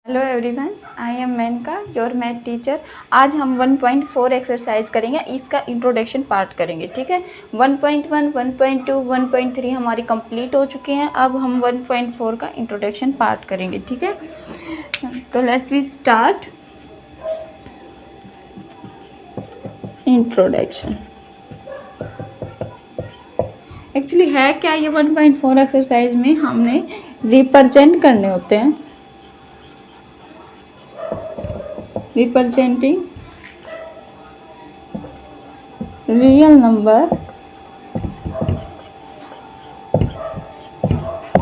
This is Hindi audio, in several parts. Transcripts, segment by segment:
Hello everyone, I am Menka, your math teacher. आज हम 1.4 एक्सरसाइज करेंगे। इसका इंट्रोडक्शन पार्ट करेंगे, ठीक है। 1.1, 1.2, 1.3 हमारी कंप्लीट हो चुकी हैं। अब हम 1.4 का इंट्रोडक्शन पार्ट करेंगे, ठीक है। तो let's we start introduction. Actually है क्या ये 1.4 एक्सरसाइज में हमने रिप्रेजेंट करने होते हैं, representing real number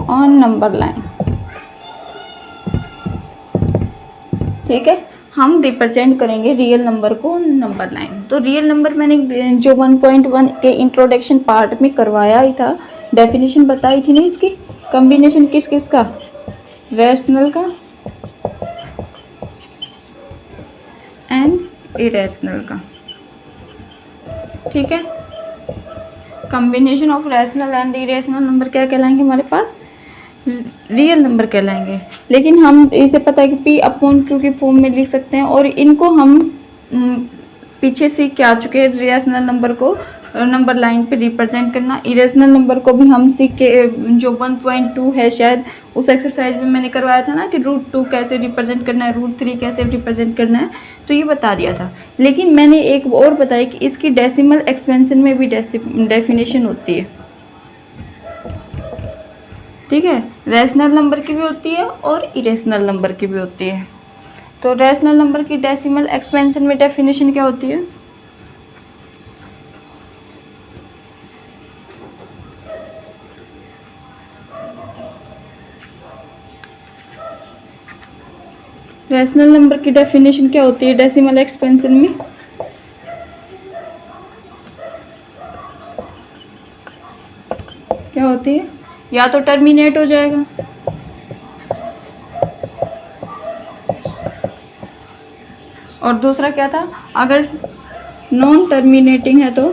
on number line, ठीक है। हम रिप्रेजेंट करेंगे रियल नंबर को नंबर लाइन। तो रियल नंबर मैंने जो 1.1 के इंट्रोडक्शन पार्ट में करवाया ही था, डेफिनेशन बताई थी ना इसकी। कॉम्बिनेशन किस किस का? रैशनल का एंड इरेशनल का, ठीक है। Combination of rational and irrational number क्या कहलाएंगे? हमारे पास रियल नंबर कहलाएंगे। लेकिन हम इसे पता है कि पी अपॉन क्यू की फॉर्म में लिख सकते हैं, और इनको हम पीछे सीख के आ चुके हैं रैशनल नंबर को नंबर लाइन पे रिप्रेजेंट करना। इरेशनल नंबर को भी हम सीख के, जो 1.2 है शायद, उस एक्सरसाइज में मैंने करवाया था ना कि √2 कैसे रिप्रेजेंट करना है, √3 कैसे रिप्रेजेंट करना है, तो ये बता दिया था। लेकिन मैंने एक और बताया कि इसकी डेसिमल एक्सपेंशन में भी डेफिनेशन होती है, ठीक है। रैशनल नंबर की भी होती है और इरेशनल नंबर की भी होती है। तो रैशनल नंबर की डेसिमल एक्सपेंशन में डेफिनेशन क्या होती है? रैशनल नंबर की डेफिनेशन क्या होती है डेसिमल एक्सपेंशन में? क्या होती है? या तो टर्मिनेट हो जाएगा, और दूसरा क्या था? अगर नॉन टर्मिनेटिंग है तो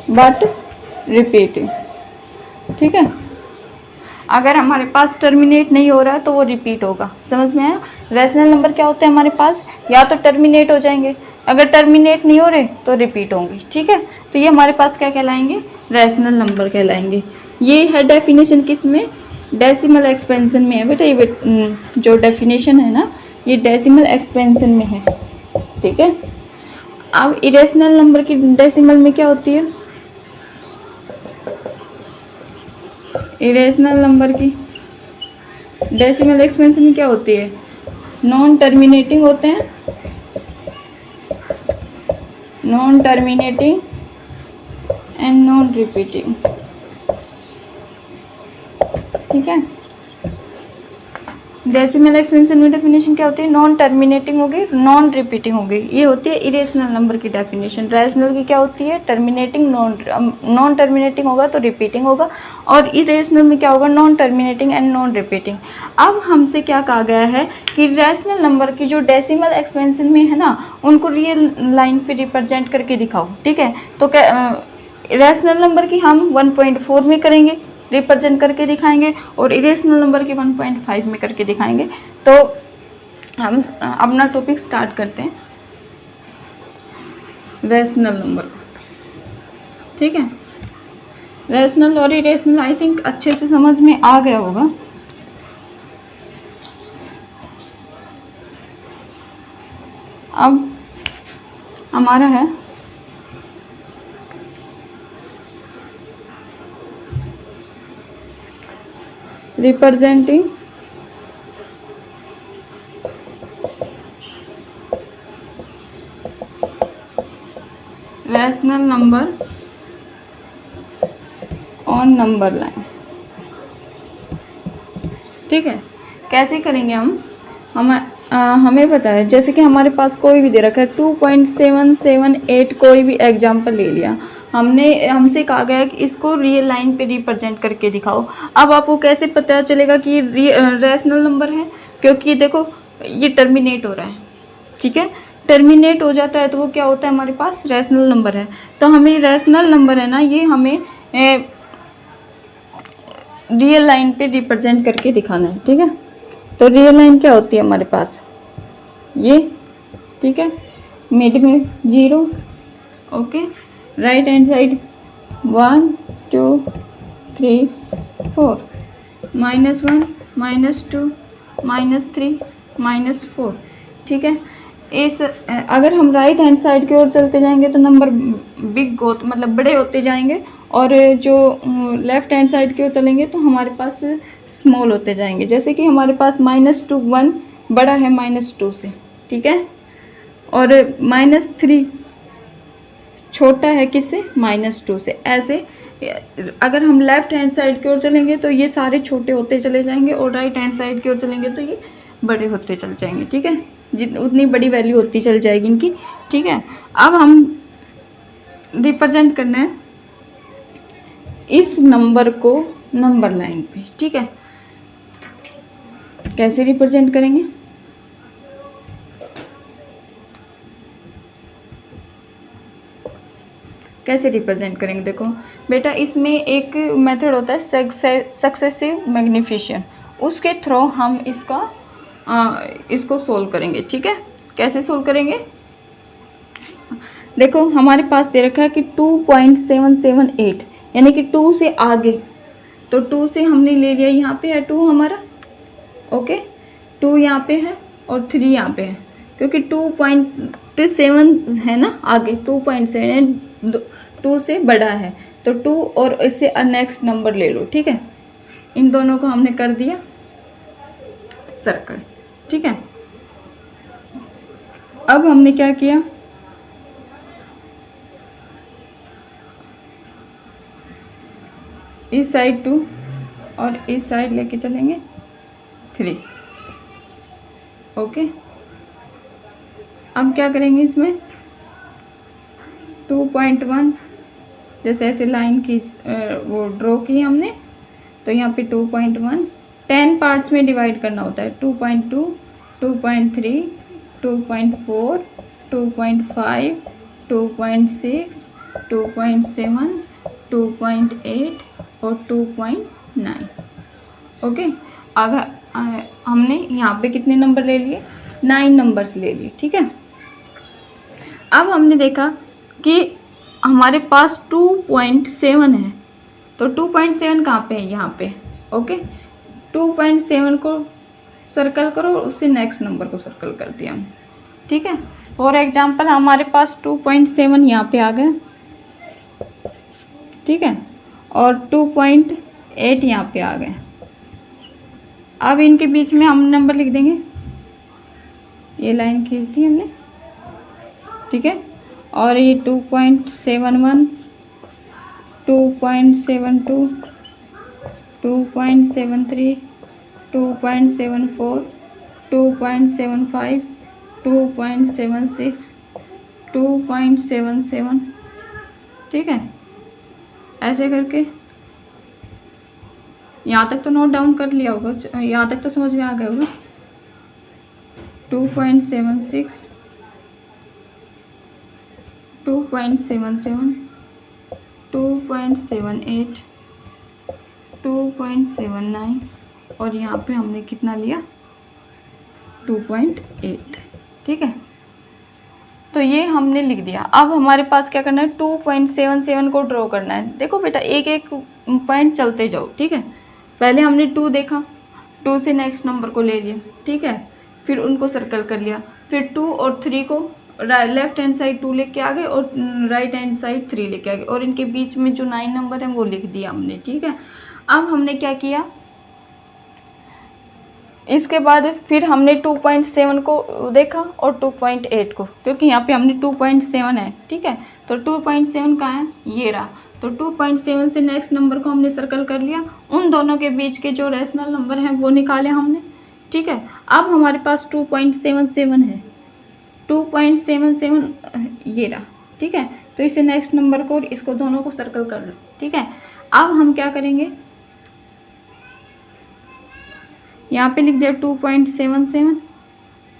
बट रिपीटिंग, ठीक है। अगर हमारे पास टर्मिनेट नहीं हो रहा है तो वो रिपीट होगा। समझ में आया? रैशनल नंबर क्या होते हैं हमारे पास? या तो टर्मिनेट हो जाएंगे, अगर टर्मिनेट नहीं हो रहे तो रिपीट होंगे, ठीक है। तो ये हमारे पास क्या कहलाएंगे? रैशनल नंबर कहलाएंगे। ये है डेफिनेशन किस में? डेसिमल एक्सपेंशन में है बेटा। ये जो डेफिनेशन है ना, ये डेसिमल एक्सपेंशन में है, ठीक है। अब इरेशनल नंबर की डेसिमल में क्या होती है? इरेशनल नंबर की डेसिमल एक्सपेंशन में क्या होती है? नॉन टर्मिनेटिंग होते हैं, non terminating and non repeating, ठीक है। डेसिमल एक्सपेंशन में डेफिनेशन क्या होती है? नॉन टर्मिनेटिंग होगी, नॉन रिपीटिंग होगी। ये होती है इरेशनल नंबर की डेफिनेशन। रैशनल की क्या होती है? टर्मिनेटिंग, नॉन टर्मिनेटिंग होगा तो रिपीटिंग होगा, और इरेशनल में क्या होगा? Non terminating and non repeating. अब हमसे क्या कहा गया है कि रैशनल नंबर की जो डेसिमल एक्सपेंशन में है ना, उनको रियल लाइन पे रिप्रेजेंट करके दिखाओ, ठीक है। तो रैशनल नंबर की हम 1.4 में करेंगे, रिप्रेजेंट करके दिखाएंगे, और इरेशनल नंबर की 1.5 में करके दिखाएंगे। तो हम अपना टॉपिक स्टार्ट करते हैं रैशनल नंबर, ठीक है। रैशनल और इरेशनल आई थिंक अच्छे से समझ में आ गया होगा। अब हमारा है representing rational number on number line, ठीक है। कैसे करेंगे हमें पता है, जैसे कि हमारे पास कोई भी दे रखा है 2.778, कोई भी एग्जाम्पल ले लिया हमसे कहा गया है कि इसको रियल लाइन पे रिप्रेजेंट करके दिखाओ। अब आपको कैसे पता चलेगा कि ये रैशनल नंबर है? क्योंकि देखो ये टर्मिनेट हो रहा है, ठीक है। टर्मिनेट हो जाता है तो वो क्या होता है? हमारे पास रैशनल नंबर है। तो हमें रैशनल नंबर है ना, ये हमें रियल लाइन पे रिप्रेजेंट करके दिखाना है, ठीक है। तो रियल लाइन क्या होती है हमारे पास, ये, ठीक है, मिड में 0, ओके, राइट हैंड साइड 1 2 3 4, -1 -2 -3 -4, ठीक है। इस अगर हम राइट हैंड साइड की ओर चलते जाएंगे तो नंबर बिग हो, मतलब बड़े होते जाएंगे, और जो लेफ्ट हैंड साइड की ओर चलेंगे तो हमारे पास स्मॉल होते जाएंगे। जैसे कि हमारे पास -2 1 बड़ा है -2 से, ठीक है, और -3 छोटा है किससे, -2 से। ऐसे अगर हम लेफ्ट हैंड साइड की ओर चलेंगे तो ये सारे छोटे होते चले जाएंगे, और राइट हैंड साइड की ओर चलेंगे तो ये बड़े होते चल जाएंगे, ठीक है। उतनी बड़ी वैल्यू होती चल जाएगी इनकी, ठीक है। अब हम रिप्रेजेंट करना है इस नंबर को नंबर लाइन पे, ठीक है। कैसे रिप्रेजेंट करेंगे, कैसे रिप्रेजेंट करेंगे, देखो बेटा, इसमें एक मेथड होता है सक्सेसिव मैग्निफिकेशन, उसके थ्रू हम इसको सोल्व करेंगे, ठीक है। कैसे सोल्व करेंगे, देखो हमारे पास दे रखा है कि 2.778, यानी कि 2 से आगे, तो 2 से हमने ले लिया, यहाँ पे है 2 हमारा, ओके, 2 यहाँ पे है और 3 यहाँ पे है, क्योंकि 2.7 है ना आगे, 2.7 2 से बड़ा है, तो 2 और इससे नेक्स्ट नंबर ले लो, ठीक है। इन दोनों को हमने कर दिया सर्कल, ठीक है। अब हमने क्या किया, इस साइड 2 और इस साइड लेके चलेंगे 3, ओके। अब क्या करेंगे, इसमें 2.1 जैसे ऐसे लाइन की वो ड्रॉ की हमने, तो यहाँ पे 2.1 10 पार्ट्स में डिवाइड करना होता है, 2.2 2.3 2.4 2.5 2.6 2.7 2.8 और 2.9, ओके। अगर हमने यहाँ पे कितने नंबर ले लिए, 9 नंबर्स ले लिए, ठीक है। अब हमने देखा कि हमारे पास 2.7 है, तो 2.7 कहाँ पे है, यहाँ पे, ओके। 2.7 को सर्कल करो, उससे नेक्स्ट नंबर को सर्कल कर दिया हमने, ठीक है। फॉर एग्जांपल हमारे पास 2.7 यहाँ पे आ गया, ठीक है, और 2.8 यहाँ पे आ गए। अब इनके बीच में हम नंबर लिख देंगे, ये लाइन खींच दी हमने, ठीक है। और ये 2.71 2.72 2.73 2.74 2.75 2.76 2.77, ठीक है। ऐसे करके यहाँ तक तो नोट डाउन कर लिया होगा, यहाँ तक तो समझ में आ गया होगा। 2.76 2.77 2.78 2.79 और यहाँ पे हमने कितना लिया, 2.8, ठीक है। तो ये हमने लिख दिया। अब हमारे पास क्या करना है, 2.77 को ड्रॉ करना है। देखो बेटा, एक एक पॉइंट चलते जाओ, ठीक है। पहले हमने 2 देखा, 2 से नेक्स्ट नंबर को ले लिया, ठीक है, फिर उनको सर्कल कर लिया, फिर 2 और 3 को लेफ्ट हैंड साइड 2 लेके आ गए और राइट हैंड साइड 3 लेके आ गए, और इनके बीच में जो 9 नंबर है वो लिख दिया हमने, ठीक है। अब हमने क्या किया, इसके बाद फिर हमने 2.7 को देखा और 2.8 को, क्योंकि यहाँ पे हमने 2.7 है, ठीक है, तो 2.7 कहाँ है, ये रहा, तो 2.7 से नेक्स्ट नंबर को हमने सर्कल कर लिया, उन दोनों के बीच के जो रेशनल नंबर हैं वो निकाले हमने, ठीक है। अब हमारे पास 2.77 है, 2.77 ये रहा, ठीक है, तो इसे नेक्स्ट नंबर को और इसको दोनों को सर्कल कर लो, ठीक है। अब हम क्या करेंगे, यहाँ पे लिख दिया 2.77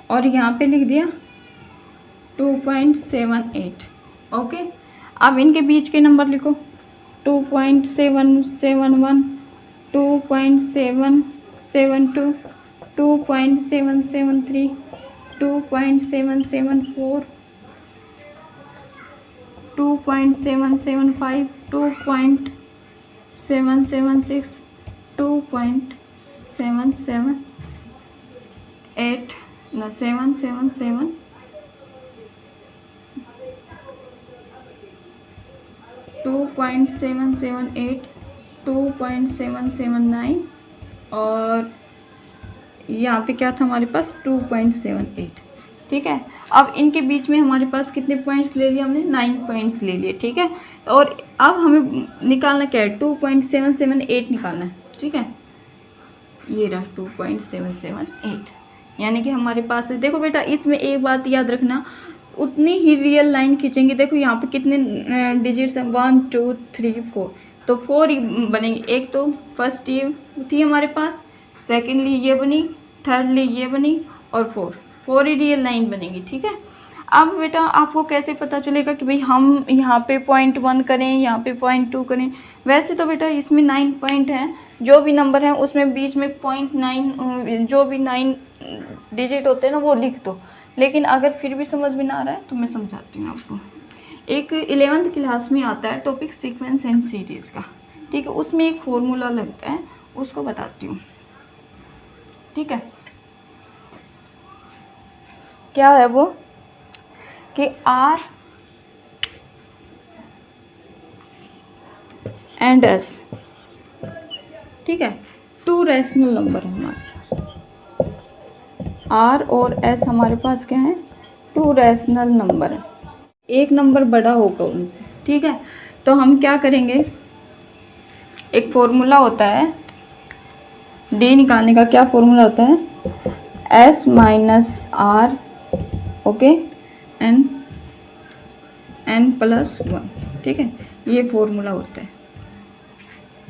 और यहाँ पे लिख दिया 2.78, ओके। अब इनके बीच के नंबर लिखो, 2.771 2.772, 2.773, 2.774, 2.775, 2.776, 2.778, no 777, 2.778, 2.779 और यहाँ पे क्या था हमारे पास 2.78। ठीक है, अब इनके बीच में हमारे पास कितने पॉइंट्स ले लिए हमने, 9 पॉइंट्स ले लिए। ठीक है, और अब हमें निकालना क्या है, 2.778 निकालना है। ठीक है, ये रहा 2.778, यानी कि हमारे पास है। देखो बेटा, इसमें एक बात याद रखना, उतनी ही रियल लाइन खींचेंगे। देखो यहाँ पे कितने डिजिट्स हैं, 1 2 3 4, तो 4 ही बनेंगे। एक तो फर्स्ट ये थी हमारे पास, सेकेंडली ये बनी, थर्डली ये बनी, और 4 ही रियल लाइन बनेगी। ठीक है, अब बेटा आपको कैसे पता चलेगा कि भाई हम यहाँ पे 0.1 करें, यहाँ पे 0.2 करें। वैसे तो बेटा इसमें 9 पॉइंट हैं, जो भी नंबर हैं उसमें बीच में 0.9, जो भी 9 डिजिट होते हैं ना वो लिख दो। लेकिन अगर फिर भी समझ में ना आ रहा है तो मैं समझाती हूँ आपको। एक 11th क्लास में आता है टॉपिक सीक्वेंस एंड सीरीज का। ठीक है, उसमें एक फॉर्मूला लगता है, उसको बताती हूँ। ठीक है, क्या है वो कि R एंड S, ठीक है, 2 रैशनल नंबर है हमारे पास। R और S हमारे पास क्या है, 2 रैशनल नंबर है। एक नंबर बड़ा होगा उनसे। ठीक है, तो हम क्या करेंगे, एक फॉर्मूला होता है D निकालने का। क्या फॉर्मूला होता है, S minus R, okay, n+1। ठीक है, ये फॉर्मूला होता है।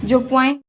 जो पॉइंट